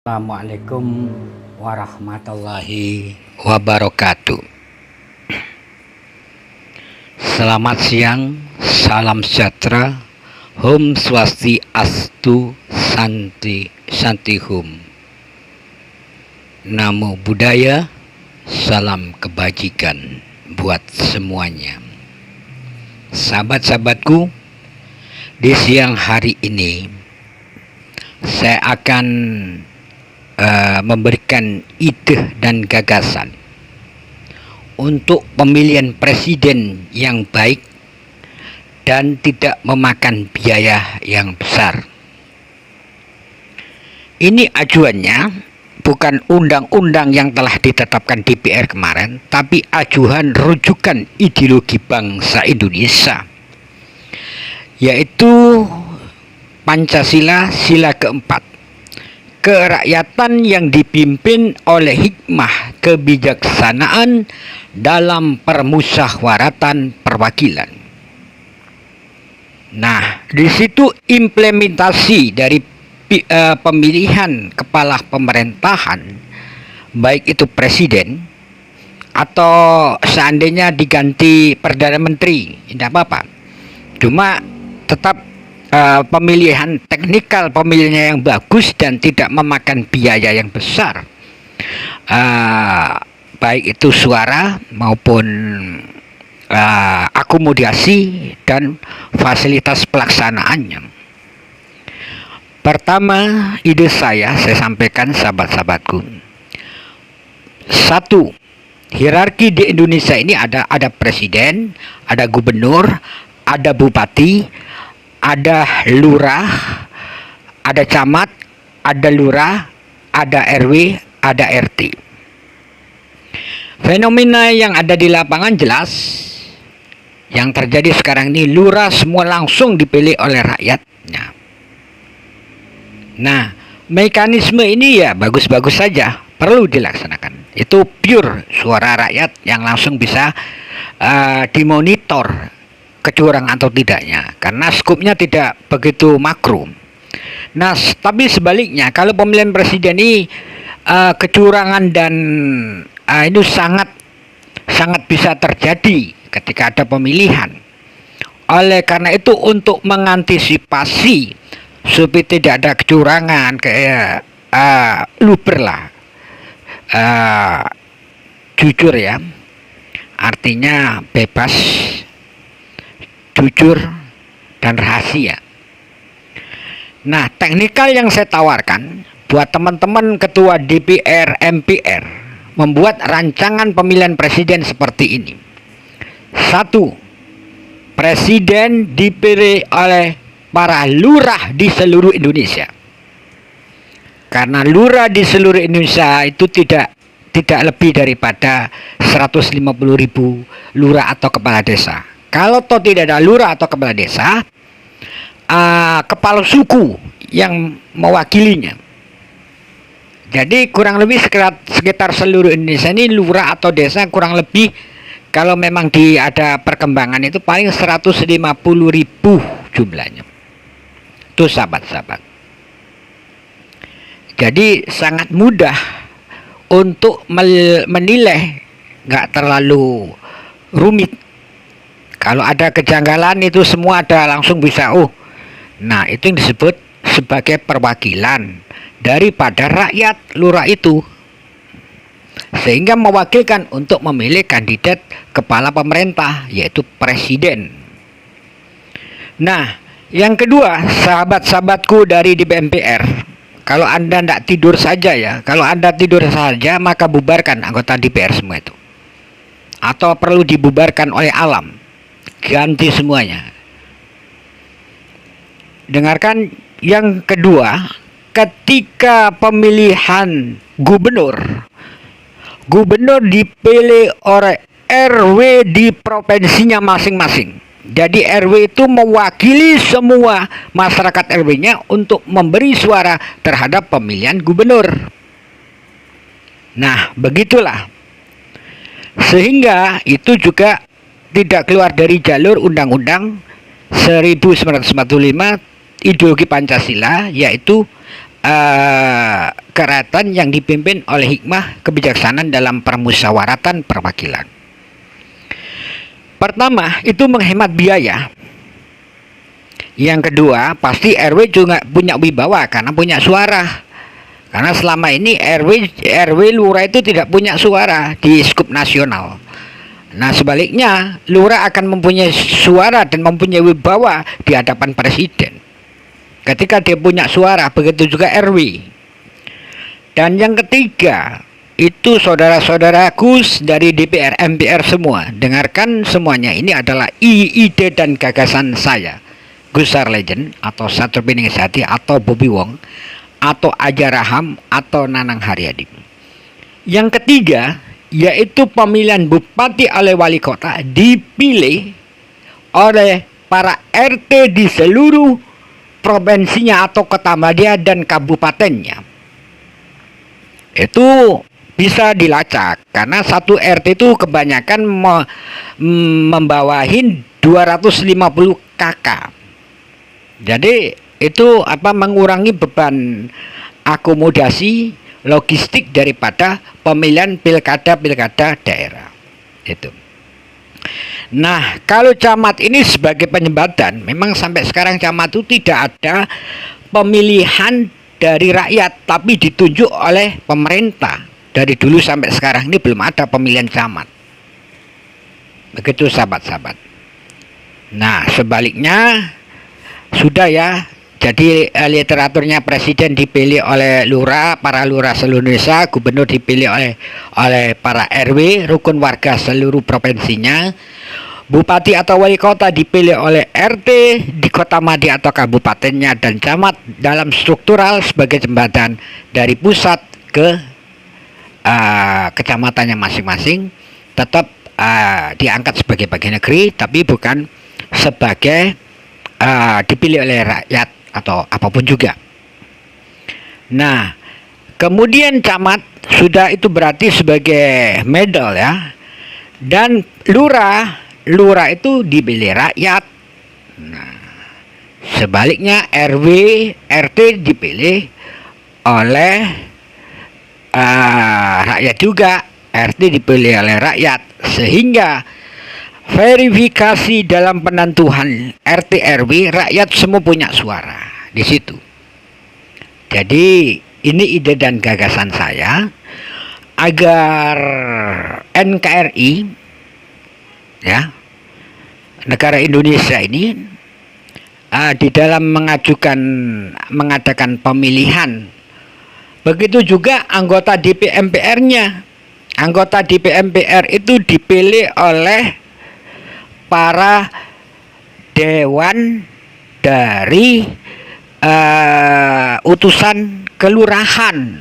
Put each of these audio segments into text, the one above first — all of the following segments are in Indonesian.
Assalamualaikum warahmatullahi wabarakatuh. Selamat siang, salam sejahtera, Om Swastiastu, Santi Hum. Namo Buddhaya, salam kebajikan buat semuanya. Sahabat-sahabatku, di siang hari ini saya akan memberikan ide dan gagasan untuk pemilihan presiden yang baik dan tidak memakan biaya yang besar. Ini ajuannya bukan undang-undang yang telah ditetapkan DPR kemarin, tapi ajuan rujukan ideologi bangsa Indonesia, yaitu Pancasila Sila keempat, kerakyatan yang dipimpin oleh hikmah kebijaksanaan dalam permusyawaratan perwakilan. Nah, di situ implementasi dari pemilihan kepala pemerintahan, baik itu presiden atau seandainya diganti perdana menteri, tidak apa-apa. Cuma tetap pemilihan teknikal pemilihannya yang bagus dan tidak memakan biaya yang besar, baik itu suara maupun akomodasi dan fasilitas pelaksanaannya. Pertama, ide saya sampaikan sahabat-sahabatku. Satu, hierarki di Indonesia ini ada presiden, ada gubernur, ada bupati, ada lurah, ada camat, ada lurah, ada RW, ada RT. Fenomena yang ada di lapangan jelas. Yang terjadi sekarang ini, lurah semua langsung dipilih oleh rakyatnya. Nah, mekanisme ini ya bagus-bagus saja, perlu dilaksanakan. Itu pure suara rakyat yang langsung bisa dimonitor kecurangan atau tidaknya, karena skupnya tidak begitu makro. Nah, tapi sebaliknya, kalau pemilihan presiden ini kecurangan dan itu sangat bisa terjadi ketika ada pemilihan. Oleh karena itu, untuk mengantisipasi supaya tidak ada kecurangan, kayak luber lah, jujur ya, artinya bebas, jujur, dan rahasia. Nah, teknikal yang saya tawarkan buat teman-teman ketua DPR, MPR, membuat rancangan pemilihan presiden seperti ini. Satu, presiden dipilih oleh para lurah di seluruh Indonesia. Karena lurah di seluruh Indonesia itu tidak lebih daripada 150.000 lurah atau kepala desa. Kalau toh tidak ada lurah atau kepala desa, kepala suku yang mewakilinya. Jadi kurang lebih sekitar seluruh Indonesia ini lurah atau desa kurang lebih, kalau memang ada perkembangan itu paling 150.000 jumlahnya. Itu sahabat-sahabat. Jadi sangat mudah untuk menilai, nggak terlalu rumit. Kalau ada kejanggalan itu semua ada langsung bisa. Nah, itu yang disebut sebagai perwakilan daripada rakyat lurah itu, sehingga mewakilkan untuk memilih kandidat kepala pemerintah, yaitu presiden. Nah, yang kedua, sahabat-sahabatku dari DPR, kalau Anda tidak tidur saja ya, kalau Anda tidur saja maka bubarkan anggota DPR semua itu, atau perlu dibubarkan oleh alam. Ganti semuanya. Dengarkan yang kedua, ketika pemilihan gubernur, Gubernur dipilih oleh RW di provinsinya masing-masing. Jadi RW itu mewakili semua masyarakat RW-nya untuk memberi suara terhadap pemilihan gubernur. Nah, begitulah. Sehingga itu juga tidak keluar dari jalur Undang-Undang 1945 ideologi Pancasila, yaitu kerakyatan yang dipimpin oleh hikmah kebijaksanaan dalam permusyawaratan perwakilan. Pertama, itu menghemat biaya. Yang kedua, pasti RW juga punya wibawa karena punya suara. Karena selama ini RW lurah itu tidak punya suara di skup nasional. Nah, sebaliknya, lurah akan mempunyai suara dan mempunyai wibawa di hadapan presiden ketika dia punya suara, begitu juga RW. Dan yang ketiga, itu saudara-saudaraku dari DPR, MPR semua, dengarkan semuanya, ini adalah ide dan gagasan saya, Gusar Legend, atau Satrio Sati, atau Bobby Wong, atau Aja Raham, atau Nanang Haryadi. Yang ketiga, yaitu pemilihan bupati oleh wali kota dipilih oleh para RT di seluruh provinsinya atau kota madya dan kabupatennya. Itu bisa dilacak karena satu RT itu kebanyakan membawahi 250 KK. Jadi itu mengurangi beban akomodasi logistik daripada pemilihan pilkada daerah itu. Nah, kalau camat ini sebagai penyembatan, memang sampai sekarang camat itu tidak ada pemilihan dari rakyat, tapi ditunjuk oleh pemerintah. Dari dulu sampai sekarang ini belum ada pemilihan camat. Begitu sahabat-sahabat. Nah, sebaliknya sudah ya. Jadi literaturnya presiden dipilih oleh lurah, para lurah seluruh Indonesia, gubernur dipilih oleh para RW, rukun warga seluruh provinsinya, bupati atau wali kota dipilih oleh RT di kota madya atau kabupatennya, dan camat dalam struktural sebagai jembatan dari pusat ke kecamatannya masing-masing, tetap diangkat sebagai bagian negeri, tapi bukan sebagai dipilih oleh rakyat atau apapun juga. Nah, kemudian camat sudah itu berarti sebagai medal ya, dan lurah itu dipilih rakyat. Nah, sebaliknya RW RT dipilih oleh rakyat juga, RT dipilih oleh rakyat, sehingga verifikasi dalam penentuan RT RW rakyat semua punya suara di situ. Jadi ini ide dan gagasan saya agar NKRI ya, negara Indonesia ini di dalam mengadakan pemilihan, begitu juga anggota DPR MPR-nya. Anggota DPR MPR itu dipilih oleh para dewan dari utusan kelurahan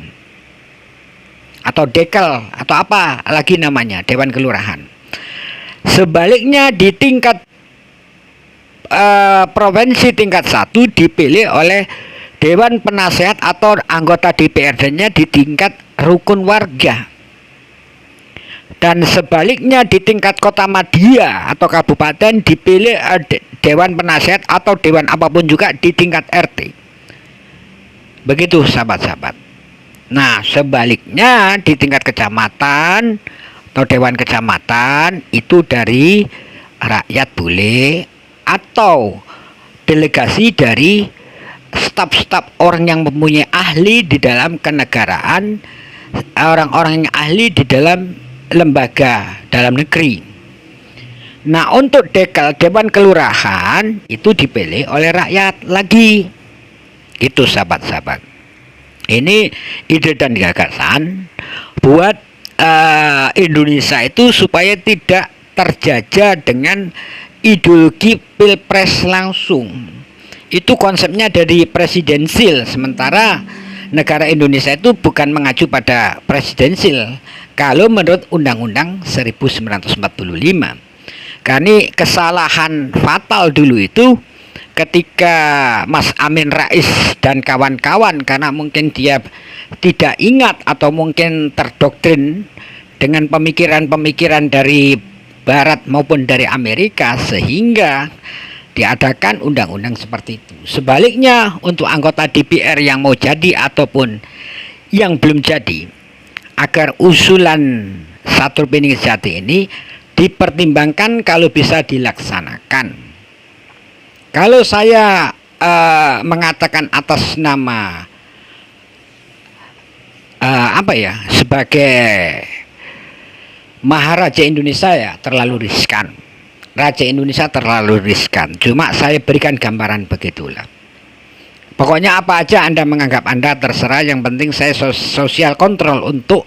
atau dekel atau apa lagi namanya, dewan kelurahan. Sebaliknya di tingkat provinsi tingkat 1 dipilih oleh dewan penasehat atau anggota DPRD-nya di tingkat rukun warga. Dan sebaliknya di tingkat kota madya atau kabupaten dipilih dewan penasehat atau dewan apapun juga di tingkat RT. Begitu sahabat-sahabat. Nah, sebaliknya di tingkat kecamatan atau dewan kecamatan itu dari rakyat boleh, atau delegasi dari staf-staf orang yang mempunyai ahli di dalam kenegaraan, orang-orang yang ahli di dalam lembaga dalam negeri. Nah, untuk dewan kelurahan itu dipilih oleh rakyat lagi. Itu sahabat-sahabat. Ini ide dan gagasan buat Indonesia itu supaya tidak terjajah dengan ideologi pilpres langsung. Itu konsepnya dari presidensil, sementara negara Indonesia itu bukan mengacu pada presidensil kalau menurut Undang-Undang 1945. Karena kesalahan fatal dulu itu ketika Mas Amin Rais dan kawan-kawan, karena mungkin dia tidak ingat atau mungkin terdoktrin dengan pemikiran-pemikiran dari Barat maupun dari Amerika, sehingga diadakan undang-undang seperti itu. Sebaliknya untuk anggota DPR yang mau jadi ataupun yang belum jadi, agar usulan Satrul Pining Sejati ini dipertimbangkan kalau bisa dilaksanakan. Kalau saya mengatakan atas nama sebagai Maharaja Indonesia, ya terlalu riskan. Raja Indonesia terlalu riskan. Cuma saya berikan gambaran begitulah. Pokoknya apa aja Anda menganggap Anda terserah, yang penting saya sosial kontrol untuk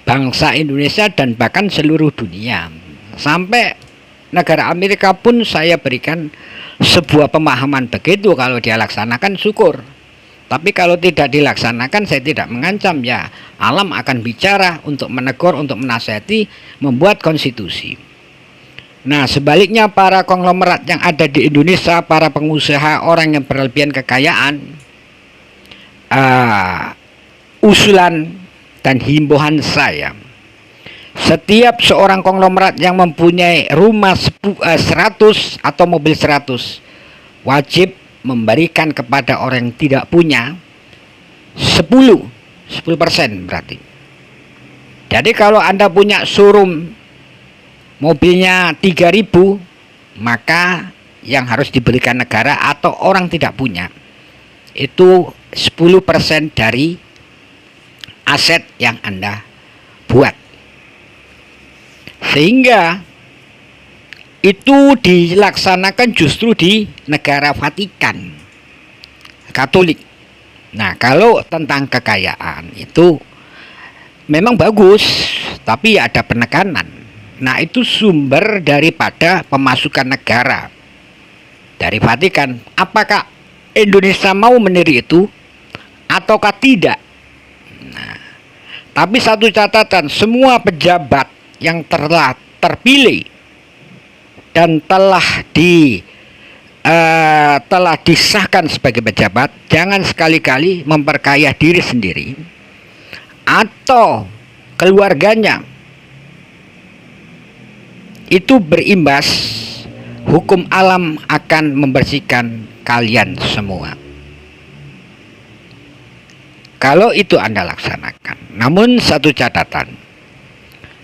bangsa Indonesia dan bahkan seluruh dunia. Sampai negara Amerika pun saya berikan sebuah pemahaman begitu. Kalau dia laksanakan syukur. Tapi kalau tidak dilaksanakan, saya tidak mengancam, ya alam akan bicara untuk menegur, untuk menasihati, membuat konstitusi. Nah, sebaliknya para konglomerat yang ada di Indonesia, para pengusaha, orang yang berlebihan kekayaan, usulan dan himbauan saya, setiap seorang konglomerat yang mempunyai rumah 100 atau mobil 100 wajib memberikan kepada orang yang tidak punya 10% berarti. Jadi kalau Anda punya showroom mobilnya 3.000, maka yang harus diberikan negara atau orang tidak punya itu 10% dari aset yang Anda buat. Sehingga itu dilaksanakan justru di negara Vatikan Katolik. Nah, kalau tentang kekayaan itu memang bagus, tapi ada penekanan. Nah, itu sumber daripada pemasukan negara dari Vatikan. Apakah Indonesia mau meniru itu ataukah tidak? Nah, tapi satu catatan, semua pejabat yang telah terpilih dan telah disahkan sebagai pejabat, jangan sekali-kali memperkaya diri sendiri atau keluarganya. Itu berimbas, hukum alam akan membersihkan kalian semua kalau itu Anda laksanakan. Namun satu catatan,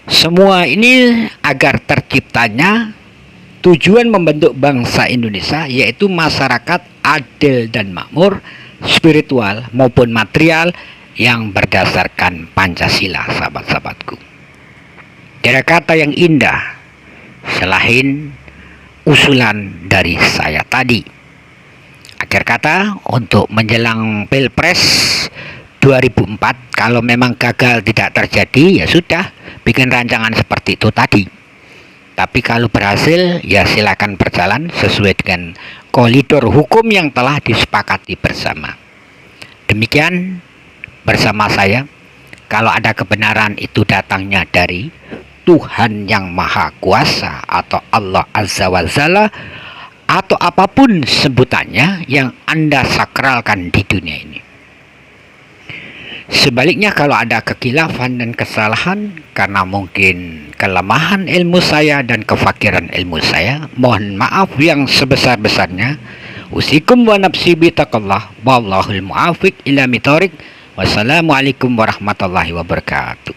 semua ini agar terciptanya tujuan membentuk bangsa Indonesia, yaitu masyarakat adil dan makmur, spiritual maupun material, yang berdasarkan Pancasila, sahabat-sahabatku. Tidak ada kata yang indah selain usulan dari saya tadi. Akhir kata, untuk menjelang Pilpres 2004, kalau memang gagal tidak terjadi, ya sudah, bikin rancangan seperti itu tadi. Tapi kalau berhasil, ya silakan berjalan sesuai dengan koridor hukum yang telah disepakati bersama. Demikian bersama saya. Kalau ada kebenaran itu datangnya dari Tuhan yang Maha Kuasa atau Allah Azza wa Jalla, atau apapun sebutannya yang Anda sakralkan di dunia ini. Sebaliknya, kalau ada kekhilafan dan kesalahan karena mungkin kelemahan ilmu saya dan kefakiran ilmu saya, mohon maaf yang sebesar-besarnya. Usikum wa nafsi bitaqallah, wallahul muafiq ila mithoriq. Wassalamualaikum warahmatullahi wabarakatuh.